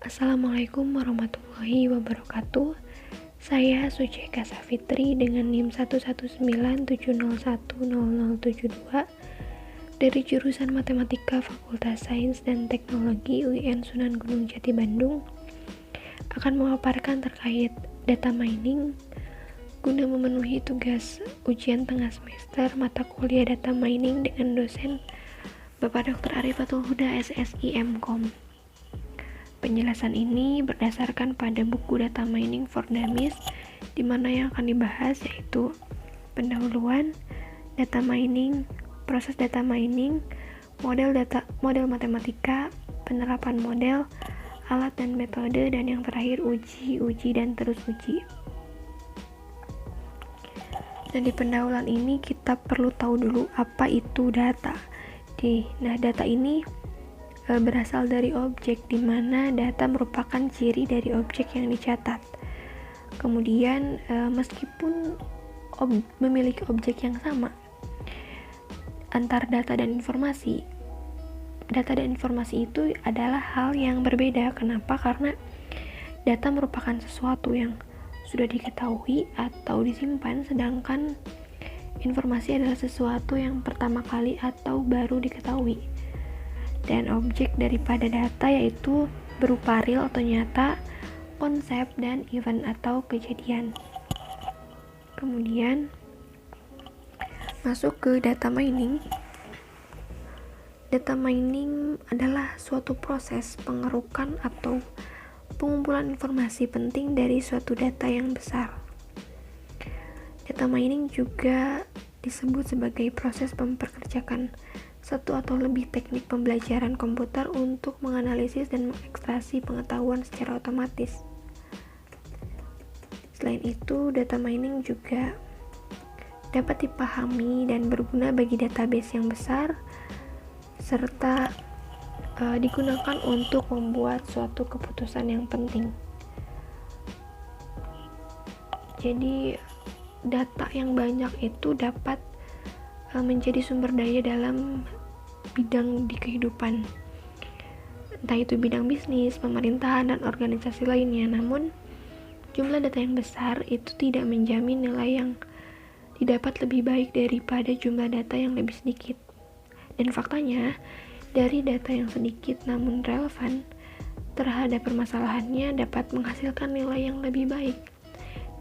Assalamualaikum warahmatullahi wabarakatuh. Saya Suceka Safitri dengan NIM 11970100072 dari jurusan Matematika Fakultas Sains dan Teknologi UIN Sunan Gunung Jati Bandung akan memaparkan terkait data mining guna memenuhi tugas ujian tengah semester mata kuliah data mining dengan dosen Bapak Dr. Arifatul Huda SSI MKom. Penjelasan ini berdasarkan pada buku Data Mining for Dummies, di mana yang akan dibahas yaitu pendahuluan, data mining, proses data mining, model matematika, penerapan model, alat dan metode, dan yang terakhir uji, dan terus uji. Dan di pendahuluan ini kita perlu tahu dulu apa itu data. Nah, data ini berasal dari objek, di mana data merupakan ciri dari objek yang dicatat. Kemudian meskipun memiliki objek yang sama antar data dan informasi itu adalah hal yang berbeda. Kenapa? Karena data merupakan sesuatu yang sudah diketahui atau disimpan, sedangkan informasi adalah sesuatu yang pertama kali atau baru diketahui. Dan objek daripada data yaitu berupa real atau nyata, konsep, dan event atau kejadian. Kemudian masuk ke data mining. Data mining adalah suatu proses pengerukan atau pengumpulan informasi penting dari suatu data yang besar. Data mining juga disebut sebagai proses memperkerjakan satu atau lebih teknik pembelajaran komputer untuk menganalisis dan mengekstraksi pengetahuan secara otomatis. Selain itu, data mining juga dapat dipahami dan berguna bagi database yang besar, serta digunakan untuk membuat suatu keputusan yang penting. Jadi, data yang banyak itu dapat menjadi sumber daya dalam bidang di kehidupan, entah itu bidang bisnis, pemerintahan, dan organisasi lainnya. Namun, jumlah data yang besar itu tidak menjamin nilai yang didapat lebih baik daripada jumlah data yang lebih sedikit. Dan faktanya, dari data yang sedikit namun relevan terhadap permasalahannya dapat menghasilkan nilai yang lebih baik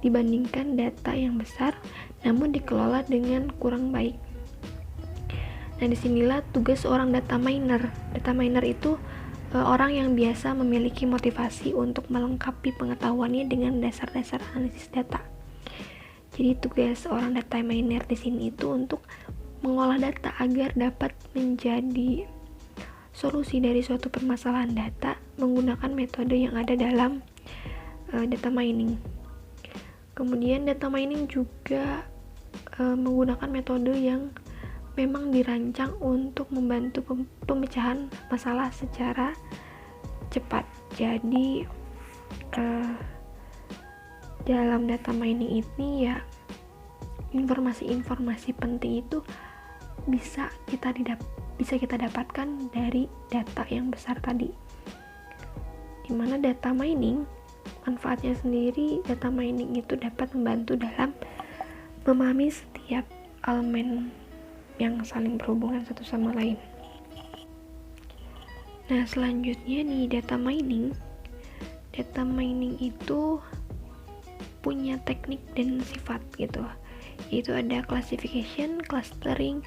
dibandingkan data yang besar namun dikelola dengan kurang baik. Nah, disinilah tugas seorang data miner. Data miner itu orang yang biasa memiliki motivasi untuk melengkapi pengetahuannya dengan dasar-dasar analisis data. Jadi tugas seorang data miner di sini itu untuk mengolah data agar dapat menjadi solusi dari suatu permasalahan data menggunakan metode yang ada dalam data mining. Kemudian data mining juga menggunakan metode yang memang dirancang untuk membantu pemecahan masalah secara cepat. Jadi dalam data mining ini ya informasi-informasi penting itu bisa kita dapatkan dari data yang besar tadi. Dimana data mining manfaatnya sendiri, data mining itu dapat membantu dalam memahami setiap elemen yang saling berhubungan satu sama lain. Nah, selanjutnya nih data mining itu punya teknik dan sifat gitu, yaitu ada classification, clustering,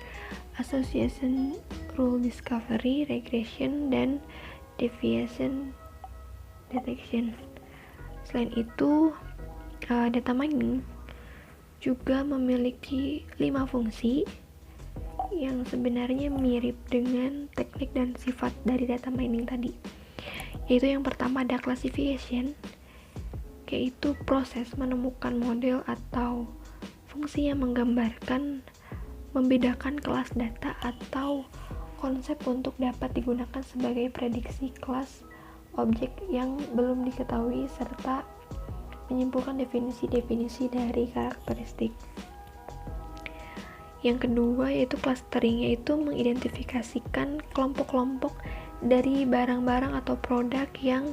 association, rule discovery, regression, dan deviation detection. Selain itu, data mining juga memiliki 5 fungsi yang sebenarnya mirip dengan teknik dan sifat dari data mining tadi. Yaitu yang pertama ada classification, yaitu proses menemukan model atau fungsi yang membedakan kelas data atau konsep untuk dapat digunakan sebagai prediksi kelas objek yang belum diketahui serta menyimpulkan definisi-definisi dari karakteristik. Yang kedua yaitu clustering, yaitu mengidentifikasikan kelompok-kelompok dari barang-barang atau produk yang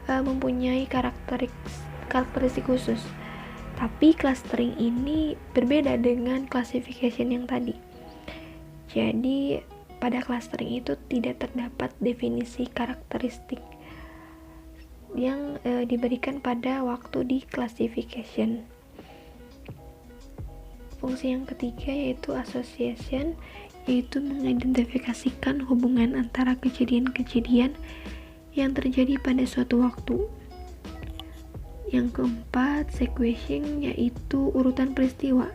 mempunyai karakteristik khusus. Tapi clustering ini berbeda dengan classification yang tadi. Jadi pada clustering itu tidak terdapat definisi karakteristik yang diberikan pada waktu di classification. Fungsi yang ketiga yaitu association, yaitu mengidentifikasikan hubungan antara kejadian-kejadian yang terjadi pada suatu waktu. Yang keempat, sequencing, yaitu urutan peristiwa.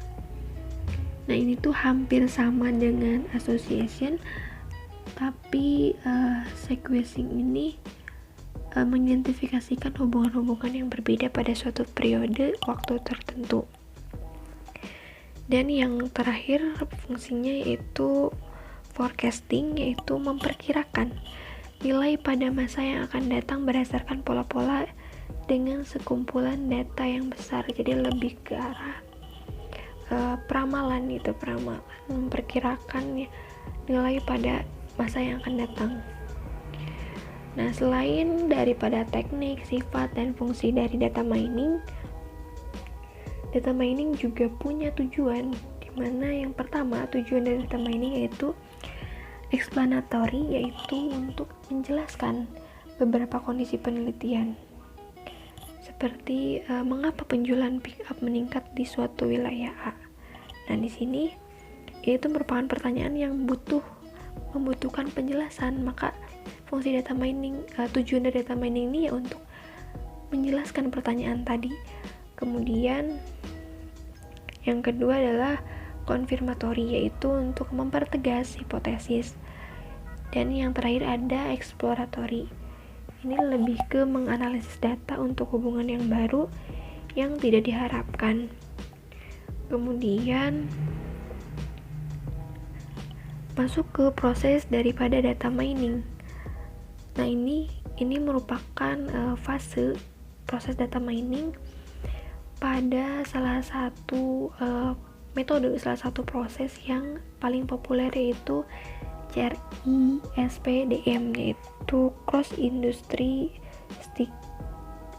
Nah, ini tuh hampir sama dengan association, tapi sequencing ini mengidentifikasikan hubungan-hubungan yang berbeda pada suatu periode waktu tertentu. Dan yang terakhir fungsinya yaitu forecasting, yaitu memperkirakan nilai pada masa yang akan datang berdasarkan pola-pola dengan sekumpulan data yang besar. Jadi lebih ke arah peramalan, memperkirakan nilai pada masa yang akan datang. Nah, selain daripada teknik, sifat, dan fungsi dari data mining juga punya tujuan, dimana yang pertama tujuan dari data mining yaitu explanatory, yaitu untuk menjelaskan beberapa kondisi penelitian. Seperti mengapa penjualan pick up meningkat di suatu wilayah A. Nah, di sini itu merupakan pertanyaan yang membutuhkan penjelasan. Maka fungsi data mining, tujuan dari data mining ini ya untuk menjelaskan pertanyaan tadi. Kemudian yang kedua adalah konfirmatori, yaitu untuk mempertegas hipotesis. Dan yang terakhir ada exploratory. Ini lebih ke menganalisis data untuk hubungan yang baru yang tidak diharapkan. Kemudian masuk ke proses daripada data mining. Nah, ini merupakan fase proses data mining pada salah satu proses yang paling populer, yaitu CRISPDM, yaitu Cross Industry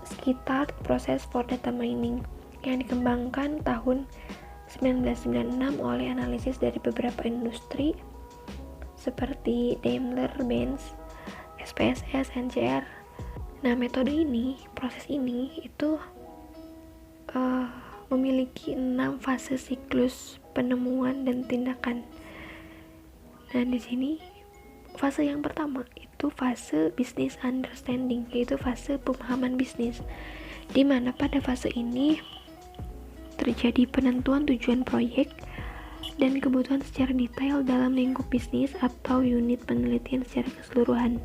Start Process for Data Mining, yang dikembangkan tahun 1996 oleh analisis dari beberapa industri seperti Daimler-Benz, SPSS, NCR. Nah, proses ini itu memiliki 6 fase siklus penemuan dan tindakan. Nah, di sini fase yang pertama itu fase business understanding, yaitu fase pemahaman bisnis, di mana pada fase ini terjadi penentuan tujuan proyek dan kebutuhan secara detail dalam lingkup bisnis atau unit penelitian secara keseluruhan.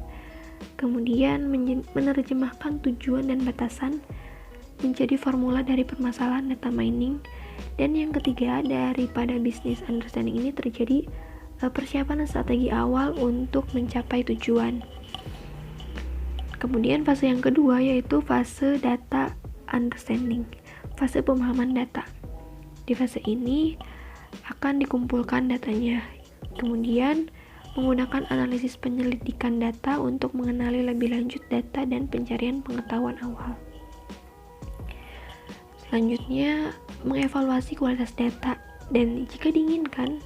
Kemudian menerjemahkan tujuan dan batasan menjadi formula dari permasalahan data mining. Dan yang ketiga, daripada business understanding ini terjadi persiapan strategi awal untuk mencapai tujuan. Kemudian fase yang kedua yaitu fase data understanding, fase pemahaman data. Di fase ini akan dikumpulkan datanya, kemudian menggunakan analisis penyelidikan data untuk mengenali lebih lanjut data dan pencarian pengetahuan awal. Selanjutnya, mengevaluasi kualitas data, dan jika diinginkan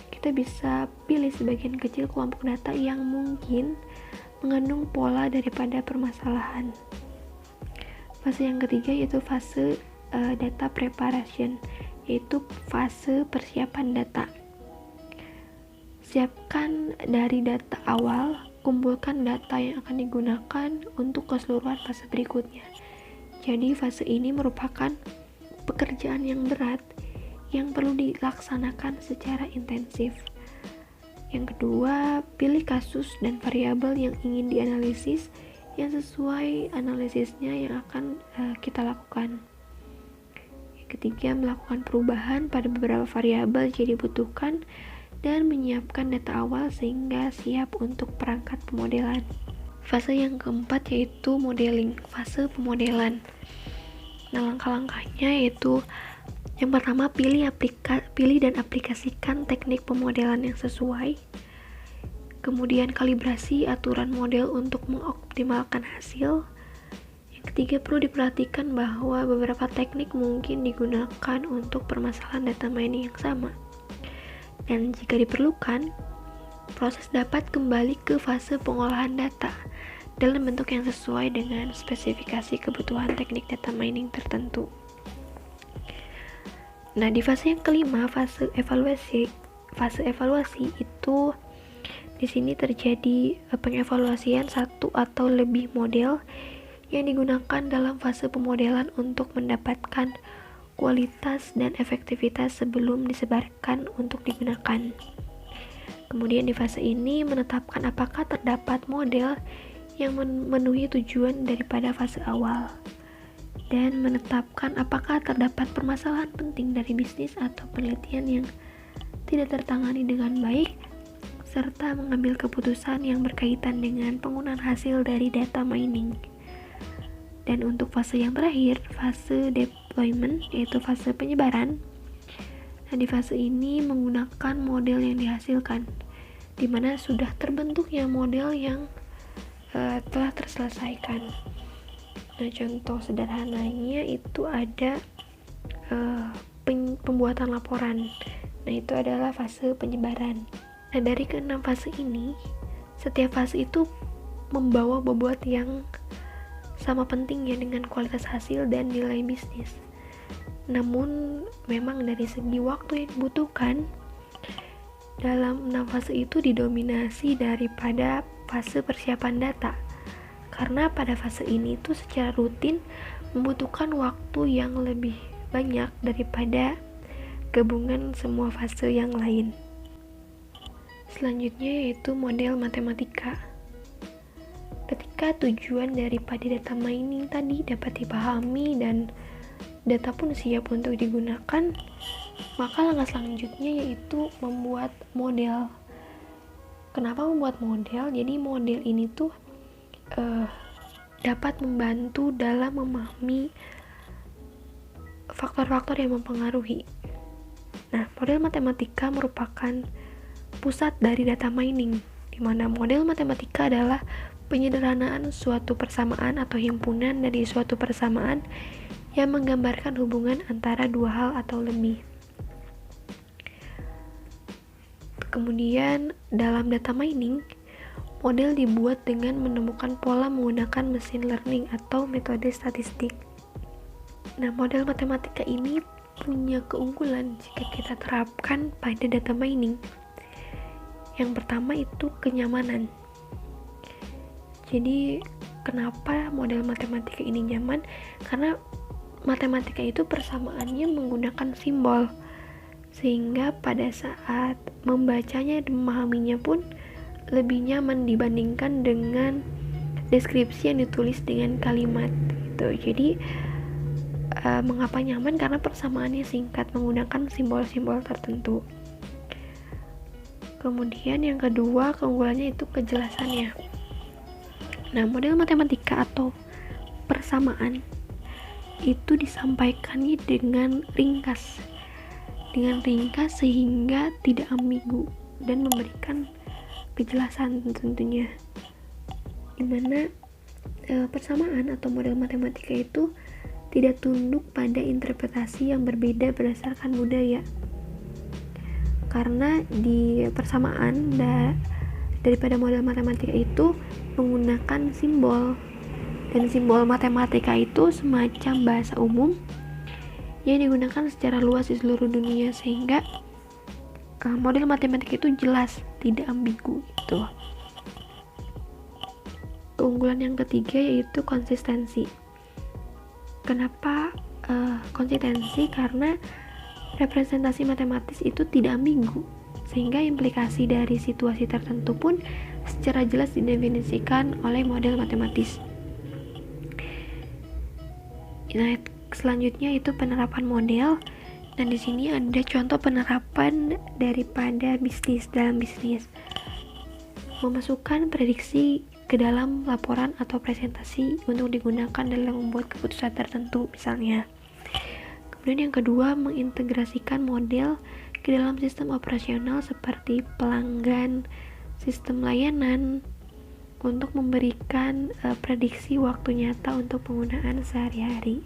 kita bisa pilih sebagian kecil kelompok data yang mungkin mengandung pola daripada permasalahan. Fase yang ketiga yaitu fase data preparation, yaitu fase persiapan data. Siapkan dari data awal, kumpulkan data yang akan digunakan untuk keseluruhan fase berikutnya. Jadi fase ini merupakan pekerjaan yang berat yang perlu dilaksanakan secara intensif. Yang kedua, pilih kasus dan variabel yang ingin dianalisis yang sesuai analisisnya yang akan kita lakukan. Yang ketiga, melakukan perubahan pada beberapa variabel jika dibutuhkan dan menyiapkan data awal sehingga siap untuk perangkat pemodelan. Fase yang keempat yaitu modeling, fase pemodelan. Nah, langkah-langkahnya yaitu yang pertama, pilih dan aplikasikan teknik pemodelan yang sesuai. Kemudian kalibrasi aturan model untuk mengoptimalkan hasil. Yang ketiga, perlu diperhatikan bahwa beberapa teknik mungkin digunakan untuk permasalahan data mining yang sama. Dan jika diperlukan, proses dapat kembali ke fase pengolahan data dalam bentuk yang sesuai dengan spesifikasi kebutuhan teknik data mining tertentu. Nah, di fase yang kelima, fase evaluasi itu di sini terjadi pengevaluasian satu atau lebih model yang digunakan dalam fase pemodelan untuk mendapatkan kualitas dan efektivitas sebelum disebarkan untuk digunakan. Kemudian di fase ini menetapkan apakah terdapat model yang memenuhi tujuan daripada fase awal, dan menetapkan apakah terdapat permasalahan penting dari bisnis atau penelitian yang tidak tertangani dengan baik, serta mengambil keputusan yang berkaitan dengan penggunaan hasil dari data mining. Dan untuk fase yang terakhir, fase deployment, yaitu fase penyebaran. Nah, di fase ini menggunakan model yang dihasilkan, di mana sudah terbentuknya model yang telah terselesaikan. Nah, contoh sederhananya itu ada pembuatan laporan. Nah, itu adalah fase penyebaran. Nah, dari keenam fase ini, setiap fase itu membawa bobot yang sama pentingnya dengan kualitas hasil dan nilai bisnis. Namun, memang dari segi waktu yang dibutuhkan, dalam 6 fase itu didominasi daripada fase persiapan data. Karena pada fase ini tuh secara rutin membutuhkan waktu yang lebih banyak daripada gabungan semua fase yang lain. Selanjutnya yaitu model matematika. Ketika tujuan daripada data mining tadi dapat dipahami dan data pun siap untuk digunakan, maka langkah selanjutnya yaitu membuat model. Kenapa membuat model? Jadi model ini tuh dapat membantu dalam memahami faktor-faktor yang mempengaruhi. Nah, model matematika merupakan pusat dari data mining, di mana model matematika adalah penyederhanaan suatu persamaan atau himpunan dari suatu persamaan yang menggambarkan hubungan antara dua hal atau lebih. Kemudian, dalam data mining, model dibuat dengan menemukan pola menggunakan machine learning atau metode statistik. Nah, model matematika ini punya keunggulan jika kita terapkan pada data mining. Yang pertama itu kenyamanan. Jadi, kenapa model matematika ini nyaman? Karena matematika itu persamaannya menggunakan simbol, sehingga pada saat membacanya dan memahaminya pun lebih nyaman dibandingkan dengan deskripsi yang ditulis dengan kalimat gitu. Jadi mengapa nyaman? Karena persamaannya singkat menggunakan simbol-simbol tertentu. Kemudian yang kedua, keunggulannya itu kejelasannya. Nah, model matematika atau persamaan itu disampaikannya dengan ringkas sehingga tidak ambigu dan memberikan kejelasan tentunya, dimana persamaan atau model matematika itu tidak tunduk pada interpretasi yang berbeda berdasarkan budaya. Karena di persamaan daripada model matematika itu menggunakan simbol, dan simbol matematika itu semacam bahasa umum yang digunakan secara luas di seluruh dunia, sehingga model matematika itu jelas, tidak ambigu gitu. Keunggulan yang ketiga yaitu konsistensi. Kenapa konsistensi? Karena representasi matematis itu tidak ambigu, sehingga implikasi dari situasi tertentu pun secara jelas didefinisikan oleh model matematis. Nah, selanjutnya itu penerapan model. Dan di sini ada contoh penerapan daripada bisnis dalam bisnis. Memasukkan prediksi ke dalam laporan atau presentasi untuk digunakan dalam membuat keputusan tertentu misalnya. Kemudian yang kedua, mengintegrasikan model ke dalam sistem operasional seperti pelanggan, sistem layanan, untuk memberikan prediksi waktu nyata untuk penggunaan sehari-hari.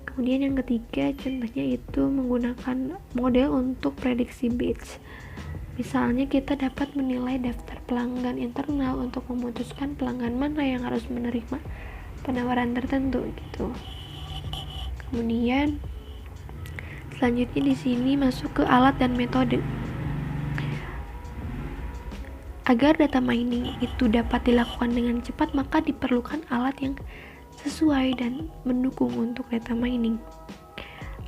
Kemudian yang ketiga contohnya itu menggunakan model untuk prediksi batch. Misalnya kita dapat menilai daftar pelanggan internal untuk memutuskan pelanggan mana yang harus menerima penawaran tertentu gitu. Kemudian selanjutnya di sini masuk ke alat dan metode. Agar data mining itu dapat dilakukan dengan cepat, maka diperlukan alat yang sesuai dan mendukung untuk data mining.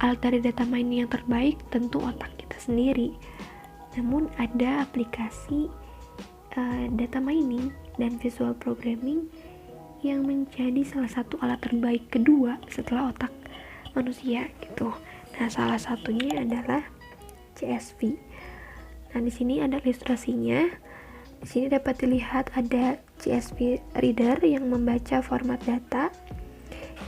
Alat dari data mining yang terbaik tentu otak kita sendiri. Namun ada aplikasi data mining dan visual programming yang menjadi salah satu alat terbaik kedua setelah otak manusia gitu. Nah, salah satunya adalah CSV. Nah, di sini ada ilustrasinya. Di sini dapat dilihat ada CSV reader yang membaca format data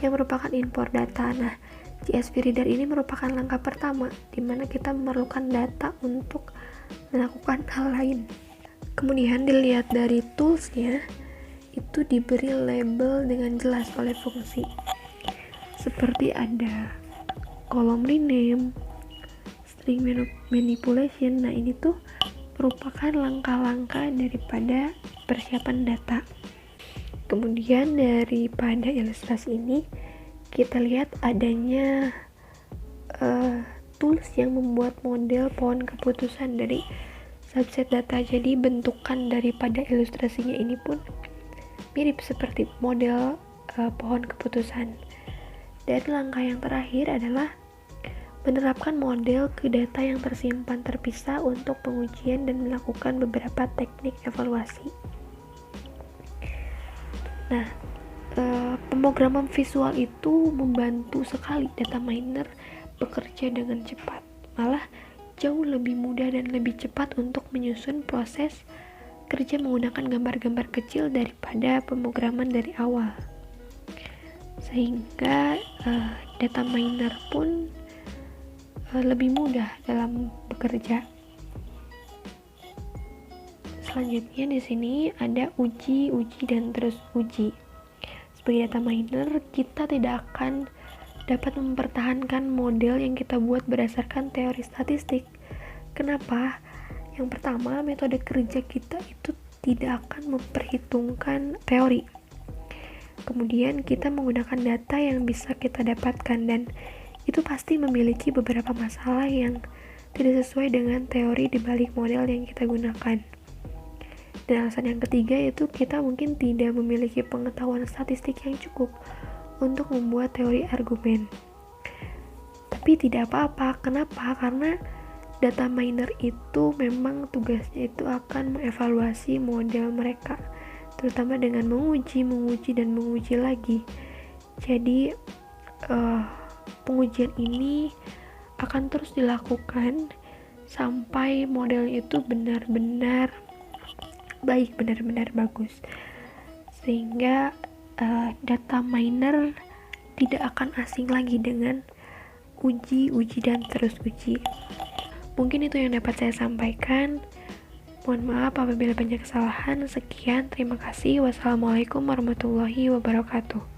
yang merupakan import data. Nah, CSV reader ini merupakan langkah pertama di mana kita memerlukan data untuk melakukan hal lain. Kemudian dilihat dari toolsnya, itu diberi label dengan jelas oleh fungsi. Seperti ada kolom rename, string manipulation. Nah, ini tuh merupakan langkah-langkah daripada persiapan data. Kemudian daripada ilustrasi ini kita lihat adanya tools yang membuat model pohon keputusan dari subset data. Jadi bentukan daripada ilustrasinya ini pun mirip seperti model pohon keputusan. Dan langkah yang terakhir adalah menerapkan model ke data yang tersimpan terpisah untuk pengujian dan melakukan beberapa teknik evaluasi. Nah, pemrograman visual itu membantu sekali data miner bekerja dengan cepat. Malah jauh lebih mudah dan lebih cepat untuk menyusun proses kerja menggunakan gambar-gambar kecil daripada pemrograman dari awal. Sehingga data miner pun lebih mudah dalam bekerja. Selanjutnya di sini ada uji, dan terus uji. Sebagai data miner, kita tidak akan dapat mempertahankan model yang kita buat berdasarkan teori statistik. Kenapa? Yang pertama, metode kerja kita itu tidak akan memperhitungkan teori. Kemudian kita menggunakan data yang bisa kita dapatkan dan itu pasti memiliki beberapa masalah yang tidak sesuai dengan teori di balik model yang kita gunakan. Dan alasan yang ketiga yaitu kita mungkin tidak memiliki pengetahuan statistik yang cukup untuk membuat teori argumen. Tapi tidak apa-apa. Kenapa? Karena data miner itu memang tugasnya itu akan mengevaluasi model mereka, terutama dengan menguji, dan menguji lagi. Jadi pengujian ini akan terus dilakukan sampai model itu benar-benar baik, benar-benar bagus, sehingga data miner tidak akan asing lagi dengan uji, dan terus uji. Mungkin itu yang dapat saya sampaikan. Mohon maaf apabila banyak kesalahan. Sekian, terima kasih. Wassalamualaikum warahmatullahi wabarakatuh.